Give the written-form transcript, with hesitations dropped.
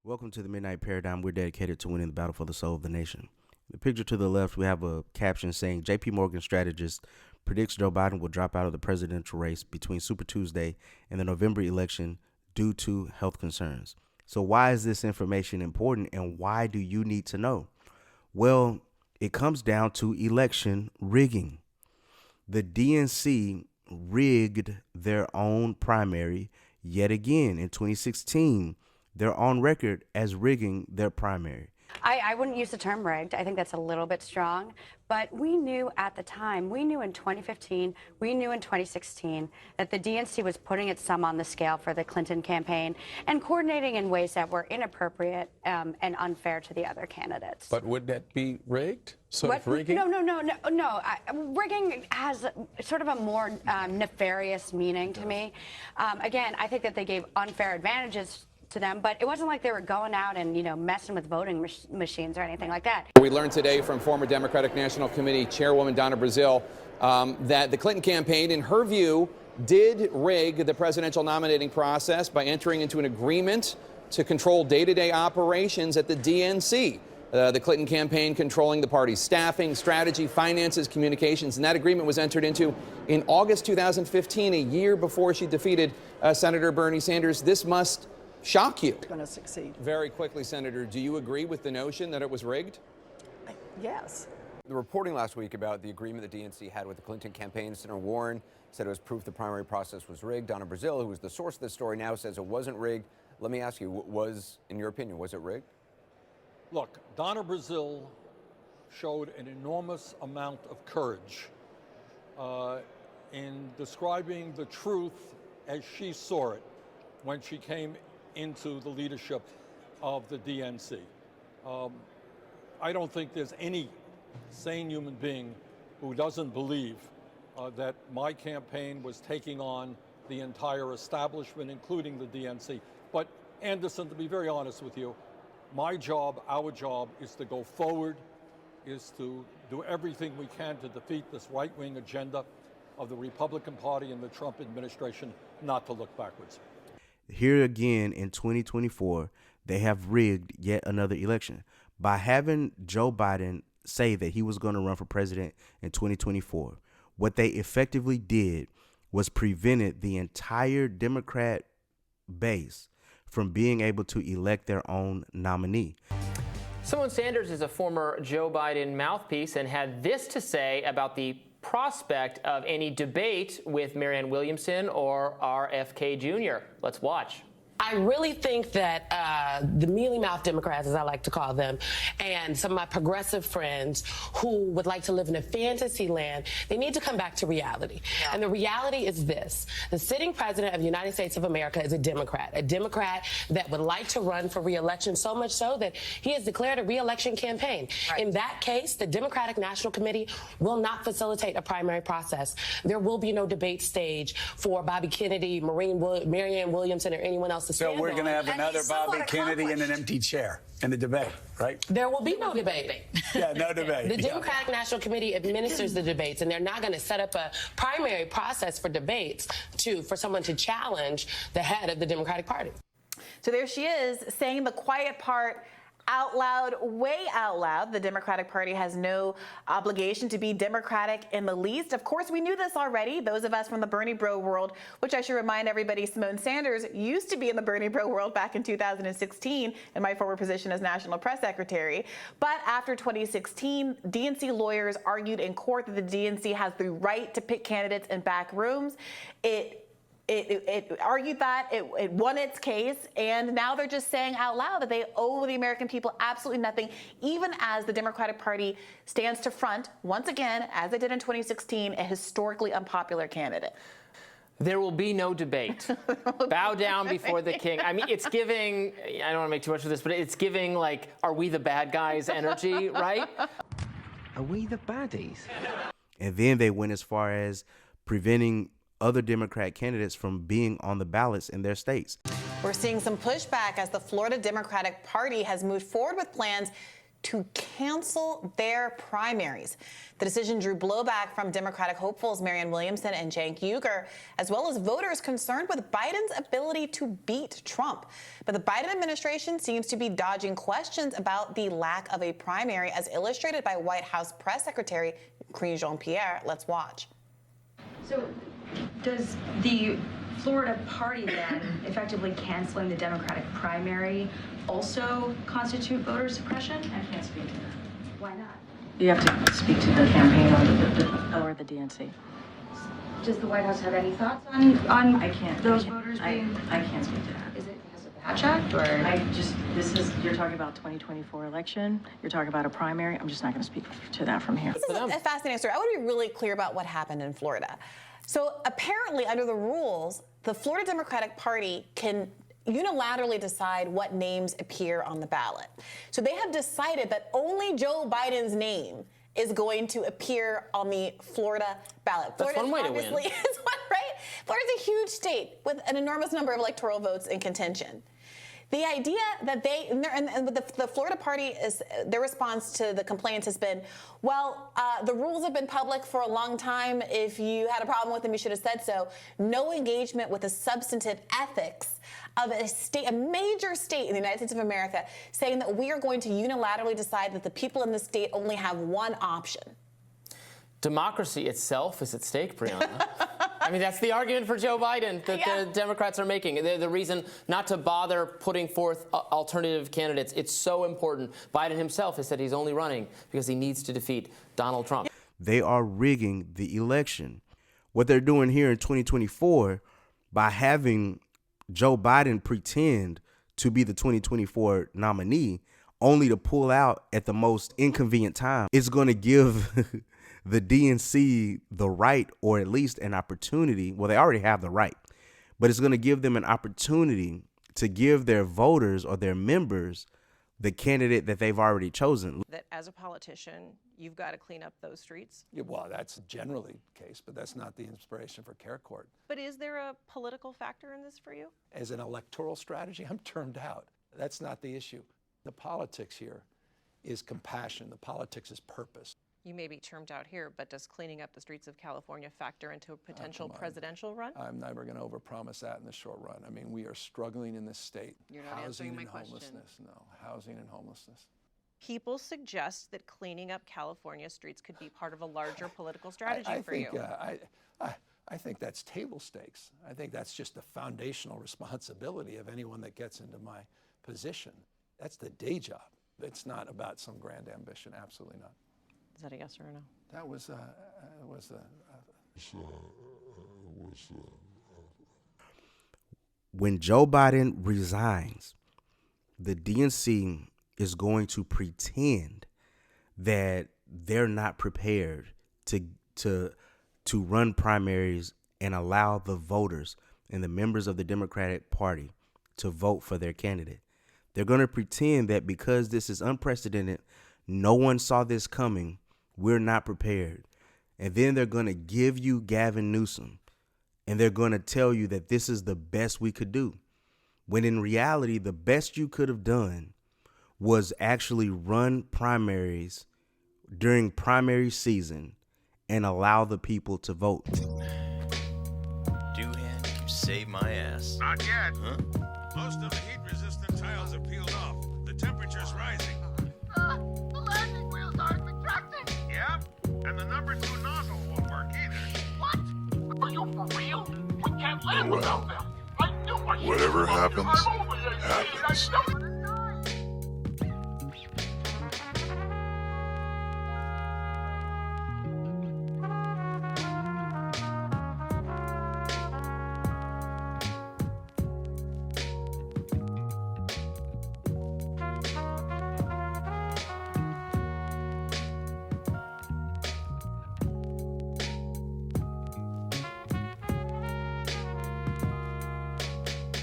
Welcome to the Midnight Paradigm. We're dedicated to winning the battle for the soul of the nation. The picture to the left, we have a caption saying, JP Morgan strategist predicts Joe Biden will drop out of the presidential race between Super Tuesday and the November election due to health concerns. So why is this information important and why do you need to know? Well, it comes down to election rigging. The DNC rigged their own primary yet again in 2016. They're on record as rigging their primary. I wouldn't use the term rigged. I think that's a little bit strong. But we knew at the time, we knew in 2015, we knew in 2016 that the DNC was putting its thumb on the scale for the Clinton campaign and coordinating in ways that were inappropriate and unfair to the other candidates. But would that be rigged? So What? rigging? No. Rigging has sort of a more nefarious meaning to me. Again, I think that they gave unfair advantages to them, but it wasn't like they were going out and, messing with voting machines or anything like that. We learned today from former Democratic National Committee Chairwoman Donna Brazile that the Clinton campaign, in her view, did rig the presidential nominating process by entering into an agreement to control day-to-day operations at the DNC. The Clinton campaign controlling the party's staffing, strategy, finances, communications, and that agreement was entered into in August 2015, a year before she defeated Senator Bernie Sanders. This must shock you. Going to succeed. Very quickly, Senator, do you agree with the notion that it was rigged? Yes. The reporting last week about the agreement the DNC had with the Clinton campaign, Senator Warren said it was proof the primary process was rigged. Donna Brazile, who was the source of this story, now says it wasn't rigged. Let me ask you, in your opinion, was it rigged? Look, Donna Brazile showed an enormous amount of courage in describing the truth as she saw it when she came into the leadership of the DNC. I don't think there's any sane human being who doesn't believe that my campaign was taking on the entire establishment, including the DNC. But Anderson, to be very honest with you, my job, our job, is to go forward, is to do everything we can to defeat this right-wing agenda of the Republican Party and the Trump administration, not to look backwards. Here again in 2024, they have rigged yet another election by having Joe Biden say that he was going to run for president in 2024. What they effectively did was prevented the entire Democrat base from being able to elect their own nominee. Symone Sanders is a former Joe Biden mouthpiece and had this to say about the prospect of any debate with Marianne Williamson or RFK Jr. Let's watch. I really think that the mealy-mouthed Democrats, as I like to call them, and some of my progressive friends who would like to live in a fantasy land, they need to come back to reality. Yeah. And the reality is this. The sitting president of the United States of America is a Democrat that would like to run for re-election, so much so that he has declared a re-election campaign. Right. In that case, the Democratic National Committee will not facilitate a primary process. There will be no debate stage for Bobby Kennedy, Marianne Williamson, or anyone else. So we're going to have another Bobby Kennedy in an empty chair in the debate, right? There will be no debate. Yeah, no debate. The Democratic National Committee administers the debates, and they're not going to set up a primary process for debates for someone to challenge the head of the Democratic Party. So there she is, saying the quiet part out loud, way out loud. The Democratic Party has no obligation to be Democratic in the least. Of course, we knew this already. Those of us from the Bernie Bro world, which I should remind everybody, Symone Sanders used to be in the Bernie Bro world back in 2016 in my former position as National Press Secretary. But after 2016, DNC lawyers argued in court that the DNC has the right to pick candidates in back rooms. It argued that, it won its case, and now they're just saying out loud that they owe the American people absolutely nothing, even as the Democratic Party stands to front, once again, as they did in 2016, a historically unpopular candidate. There will be no debate. Bow down before the king. I mean, it's giving, I don't want to make too much of this, but it's giving, like, are we the bad guys energy, right? Are we the baddies? And then they went as far as preventing other Democrat candidates from being on the ballots in their states. We're seeing some pushback as the Florida Democratic Party has moved forward with plans to cancel their primaries. The decision drew blowback from Democratic hopefuls Marianne Williamson and Cenk Uygur, as well as voters concerned with Biden's ability to beat Trump. But the Biden administration seems to be dodging questions about the lack of a primary, as illustrated by White House Press Secretary Karine Jean-Pierre. Let's watch. So does the Florida party then effectively canceling the Democratic primary also constitute voter suppression? I can't speak to that. Why not? You have to speak to the campaign or the DNC. Does the White House have any thoughts on I can't. those voters being? I can't speak to that. Is it because of the Hatch Act, or? You're talking about 2024 election. You're talking about a primary. I'm just not going to speak to that from here. This is a fascinating story. I want to be really clear about what happened in Florida. So apparently, under the rules, the Florida Democratic Party can unilaterally decide what names appear on the ballot. So they have decided that only Joe Biden's name is going to appear on the Florida ballot. That's one way to win. Right? Florida's a huge state with an enormous number of electoral votes in contention. The idea that the Florida party their response to the complaints has been, well, the rules have been public for a long time. If you had a problem with them, you should have said so. No engagement with the substantive ethics of a major state in the United States of America, saying that we are going to unilaterally decide that the people in the state only have one option. Democracy itself is at stake, Brianna. I mean, that's the argument for Joe Biden that the Democrats are making. The reason not to bother putting forth alternative candidates. It's so important. Biden himself has said he's only running because he needs to defeat Donald Trump. They are rigging the election. What they're doing here in 2024 by having Joe Biden pretend to be the 2024 nominee only to pull out at the most inconvenient time, it's going to give the DNC the right, or at least an opportunity. Well, they already have the right, but it's going to give them an opportunity to give their voters or their members the candidate that they've already chosen. That as a politician, you've got to clean up those streets? Yeah, well, that's generally the case, but that's not the inspiration for Care Court. But is there a political factor in this for you? As an electoral strategy, I'm termed out. That's not the issue. The politics here is compassion. The politics is purpose. You may be termed out here, but does cleaning up the streets of California factor into a potential presidential run? I'm never going to overpromise that in the short run. I mean, we are struggling in this state. You're not answering my question. Homelessness. No, housing and homelessness. People suggest that cleaning up California streets could be part of a larger political strategy for you. I think that's table stakes. I think that's just the foundational responsibility of anyone that gets into my position. That's the day job. It's not about some grand ambition. Absolutely not. Is that a yes or a no? That was when Joe Biden resigns, the DNC is going to pretend that they're not prepared to run primaries and allow the voters and the members of the Democratic Party to vote for their candidate. They're going to pretend that because this is unprecedented, no one saw this coming, we're not prepared. And then they're going to give you Gavin Newsom, and they're going to tell you that this is the best we could do. When in reality, the best you could have done was actually run primaries during primary season and allow the people to vote. Doohan, you saved my ass. Not yet. Huh? Most of the heat-resistant tiles are peeled off. The temperature's rising. The landing wheels aren't retracting. Yeah? And the number 2 nozzle won't work either. What? Are you for real? We can't land without them. I knew I should Whatever have happens, I'm over there. happens. I know.